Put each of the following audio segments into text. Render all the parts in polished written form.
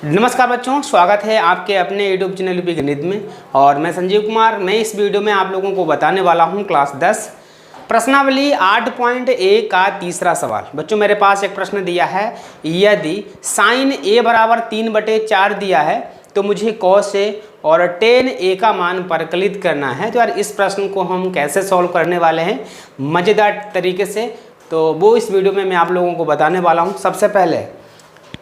नमस्कार बच्चों, स्वागत है आपके अपने यूट्यूब चैनल यूपी गणित में। और मैं संजीव कुमार। मैं इस वीडियो में आप लोगों को बताने वाला हूं क्लास 10 प्रश्नावली 8.1 का तीसरा सवाल। बच्चों मेरे पास एक प्रश्न दिया है, यदि साइन a बराबर 3/4 दिया है तो मुझे कॉस a और tan a का मान परिकलित करना है। तो यार इस प्रश्न को हम कैसे सॉल्व करने वाले हैं मज़ेदार तरीके से, तो वो इस वीडियो में मैं आप लोगों को बताने वाला हूँ। सबसे पहले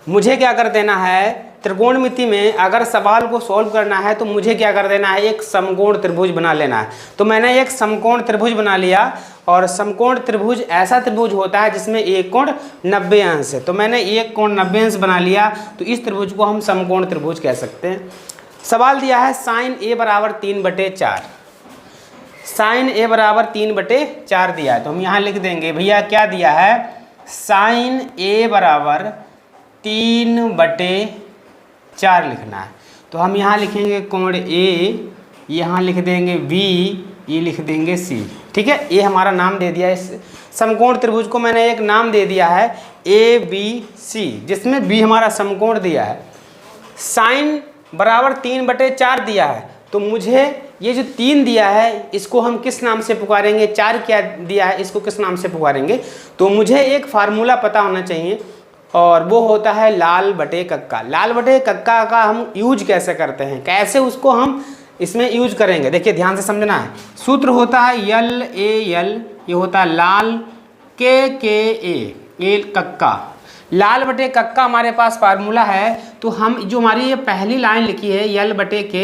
मुझे क्या कर देना है, त्रिकोणमिति में अगर सवाल को सॉल्व करना है तो मुझे क्या कर देना है, एक समकोण त्रिभुज बना लेना है। तो मैंने एक समकोण त्रिभुज बना लिया, और समकोण त्रिभुज ऐसा त्रिभुज होता है जिसमें एक कोण 90 अंश है। तो मैंने एक कोण 90 अंश बना लिया, तो इस त्रिभुज को हम समकोण त्रिभुज कह सकते हैं। सवाल दिया है साइन a बराबर 3/4। साइन a बराबर 3/4 दिया है, तो हम यहाँ लिख देंगे भैया क्या दिया है, साइन a बराबर 3/4 लिखना है। तो हम यहाँ लिखेंगे कोण A, यहाँ लिख देंगे V, ये लिख देंगे C। ठीक है, ये हमारा नाम दे दिया है। इस समकोण त्रिभुज को मैंने एक नाम दे दिया है ABC, जिसमें B हमारा समकोण दिया है। साइन बराबर 3/4 दिया है, तो मुझे ये जो 3 दिया है इसको हम किस नाम से पुकारेंगे, 4 क्या दिया है इसको किस नाम से पुकारेंगे। तो मुझे एक फार्मूला पता होना चाहिए, और वो होता है लाल बटे कक्का। लाल बटे कक्का का हम यूज कैसे करते हैं, कैसे उसको हम इसमें यूज करेंगे, देखिए ध्यान से समझना है। सूत्र होता है LAL, ये होता है लाल, KKA, कक्का। लाल बटे कक्का हमारे पास फार्मूला है। तो हम जो हमारी ये पहली लाइन लिखी है L बटे K,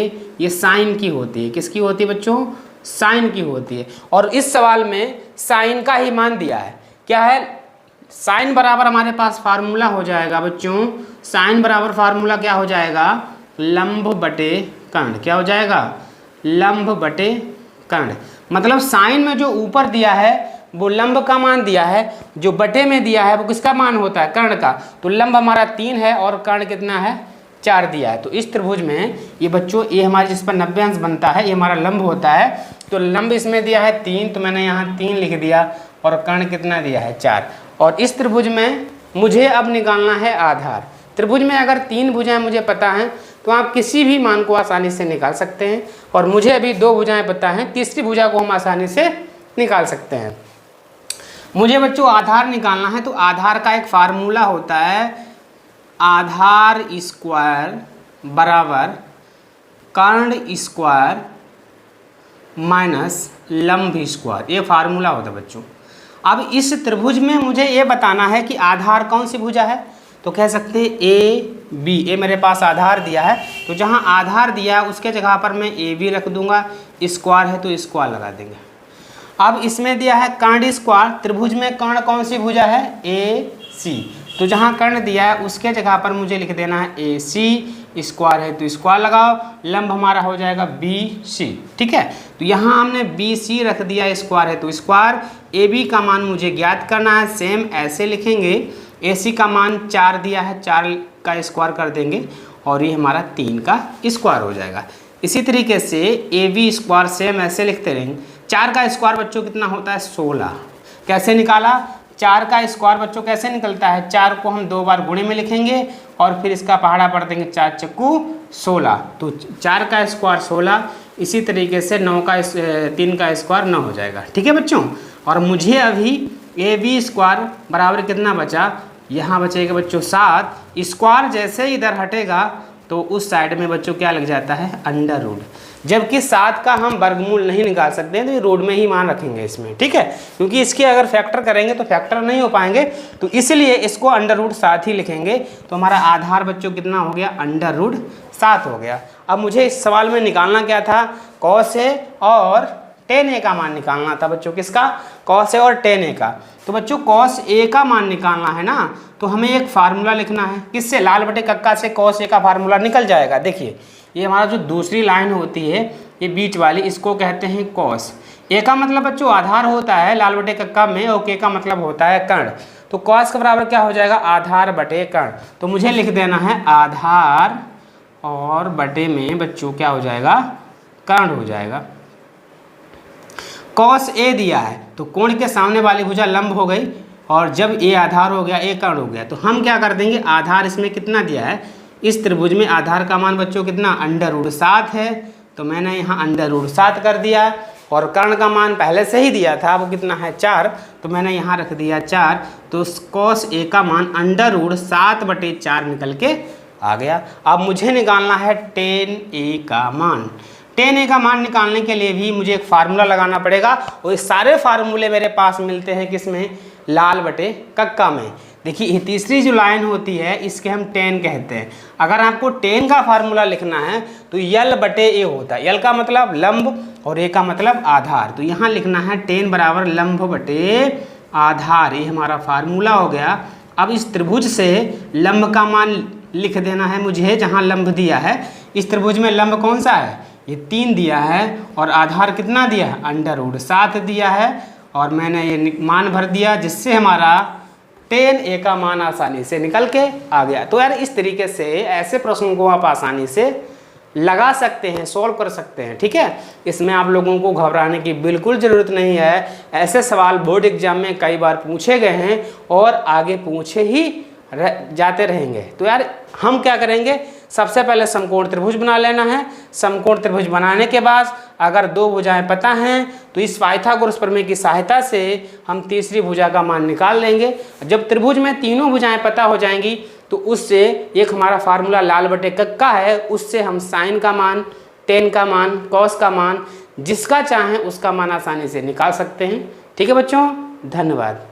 ये साइन की होती है। किसकी होती है बच्चों, साइन की होती है। और इस सवाल में साइन का ही मान दिया है। क्या है, साइन बराबर हमारे पास फार्मूला हो जाएगा बच्चों, साइन बराबर फार्मूला क्या हो जाएगा, लंब बटे कर्ण। क्या हो जाएगा, लंब बटे कर्ण। मतलब साइन में जो ऊपर दिया है वो लंब का मान दिया है, जो बटे में दिया है वो किसका मान होता है, कर्ण का। तो लंब हमारा 3 है और कर्ण कितना है, 4 दिया है। तो इस त्रिभुज में ये बच्चों, ये हमारे जिस पर 90 अंश बनता है, ये हमारा लंब होता है। तो लंब इसमें दिया है 3, तो मैंने यहाँ 3 लिख दिया, और कर्ण कितना दिया है, 4। और इस त्रिभुज में मुझे अब निकालना है आधार। त्रिभुज में अगर 3 भुजाएं मुझे पता हैं तो आप किसी भी मान को आसानी से निकाल सकते हैं, और मुझे अभी 2 भुजाएं पता हैं, तीसरी भुजा को हम आसानी से निकाल सकते हैं। मुझे बच्चों आधार निकालना है, तो आधार का एक फार्मूला होता है, आधार स्क्वायर बराबर कर्ण स्क्वायर माइनस लंब स्क्वायर। ये फार्मूला होता है बच्चों। अब इस त्रिभुज में मुझे ये बताना है कि आधार कौन सी भुजा है। तो कह सकते हैं AB, ये मेरे पास आधार दिया है, तो जहाँ आधार दिया है उसके जगह पर मैं AB रख दूंगा, स्क्वायर है तो स्क्वायर लगा देंगे। अब इसमें दिया है कर्ण स्क्वायर, त्रिभुज में कर्ण कौन सी भुजा है, AC। तो जहाँ कर्ण दिया है उसके जगह पर मुझे लिख देना है AC, स्क्वायर है तो स्क्वायर लगाओ, लंब हमारा हो जाएगा BC। ठीक है, तो यहाँ हमने BC रख दिया, स्क्वायर है तो स्क्वायर। AB का मान मुझे ज्ञात करना है, सेम ऐसे लिखेंगे। AC का मान 4 दिया है, 4 का स्क्वायर कर देंगे, और ये हमारा 3 का स्क्वायर हो जाएगा। इसी तरीके से AB स्क्वायर सेम ऐसे लिखते रहेंगे। 4 का स्क्वायर बच्चों कितना होता है, 16। कैसे निकाला, 4 का स्क्वायर बच्चों कैसे निकलता है, 4 को हम 2 बार गुणे में लिखेंगे और फिर इसका पहाड़ा पढ़ देंगे, 4 चक्कू 16। तो 4 का स्क्वायर 16। इसी तरीके से 3 का स्क्वायर 9 हो जाएगा। ठीक है बच्चों, और मुझे अभी AB स्क्वायर बराबर कितना बचा, यहाँ बचेगा बच्चों 7। स्क्वायर जैसे इधर हटेगा तो उस साइड में बच्चों क्या लग जाता है, अंडर रूट। जबकि 7 का हम वर्गमूल नहीं निकाल सकते हैं, तो ये रूट में ही मान रखेंगे इसमें। ठीक है, क्योंकि इसके अगर फैक्टर करेंगे तो फैक्टर नहीं हो पाएंगे, तो इसलिए इसको अंडर रूट 7 ही लिखेंगे। तो हमारा आधार बच्चों कितना हो गया, अंडर रूट 7 हो गया। अब मुझे इस सवाल में निकालना क्या था, कॉस A और tan A का मान निकालना था बच्चों। किसका, कॉस A और tan A का। तो बच्चों कॉस A का मान निकालना है ना, तो हमें एक फार्मूला लिखना है। किससे, लाल बटे कक्का से कॉस A का फार्मूला निकल जाएगा। देखिए ये हमारा जो दूसरी लाइन होती है, ये बीच वाली, इसको कहते हैं कॉस। A का मतलब बच्चों आधार होता है लाल बटे कक्का में, और K का मतलब होता है कर्ण। तो कॉस के बराबर क्या हो जाएगा, आधार बटे कर्ण। तो मुझे लिख देना है आधार, और बटे में बच्चों क्या हो जाएगा, कर्ण हो जाएगा। कॉस A दिया है, तो कोण के सामने वाली भुजा लंब हो गई, और जब ए आधार हो गया ए कर्ण हो गया तो हम क्या कर देंगे, आधार इसमें कितना दिया है इस त्रिभुज में आधार का मान बच्चों कितना √7 है, तो मैंने यहाँ √7 कर दिया। और कर्ण का मान पहले से ही दिया था, वो कितना है 4, तो मैंने यहाँ रख दिया 4। तो cos A का मान √7/4 निकल के आ गया। अब मुझे निकालना है tan A का मान। tan A का मान निकालने के लिए भी मुझे एक फार्मूला लगाना पड़ेगा, और ये सारे फार्मूले मेरे पास मिलते हैं किसमें, लाल बटे कक्का में। देखिए ये तीसरी जो लाइन होती है इसके हम tan कहते हैं। अगर आपको tan का फार्मूला लिखना है तो L/A होता है। L का मतलब लंब और A का मतलब आधार। तो यहाँ लिखना है tan बराबर लंब बटे आधार, ये हमारा फार्मूला हो गया। अब इस त्रिभुज से लंब का मान लिख देना है मुझे, जहाँ लंब दिया है। इस त्रिभुज में लंब कौन सा है, ये 3 दिया है, और आधार कितना दिया है √7 दिया है, और मैंने ये मान भर दिया, जिससे हमारा tan A का मान आसानी से निकल के आ गया। तो यार इस तरीके से ऐसे प्रश्नों को आप आसानी से लगा सकते हैं, सॉल्व कर सकते हैं, ठीक है। इसमें आप लोगों को घबराने की बिल्कुल ज़रूरत नहीं है। ऐसे सवाल बोर्ड एग्जाम में कई बार पूछे गए हैं और आगे पूछे ही जाते रहेंगे। तो यार हम क्या करेंगे, सबसे पहले समकोण त्रिभुज बना लेना है। समकोण त्रिभुज बनाने के बाद अगर 2 भुजाएं पता हैं तो इस पाइथागोरस प्रमेय की सहायता से हम तीसरी भुजा का मान निकाल लेंगे। जब त्रिभुज में तीनों भुजाएं पता हो जाएंगी तो उससे एक हमारा फार्मूला लाल बटे कक्का है, उससे हम साइन का मान, tan का मान, cos का मान, जिसका चाहें उसका मान आसानी से निकाल सकते हैं। ठीक है बच्चों, धन्यवाद।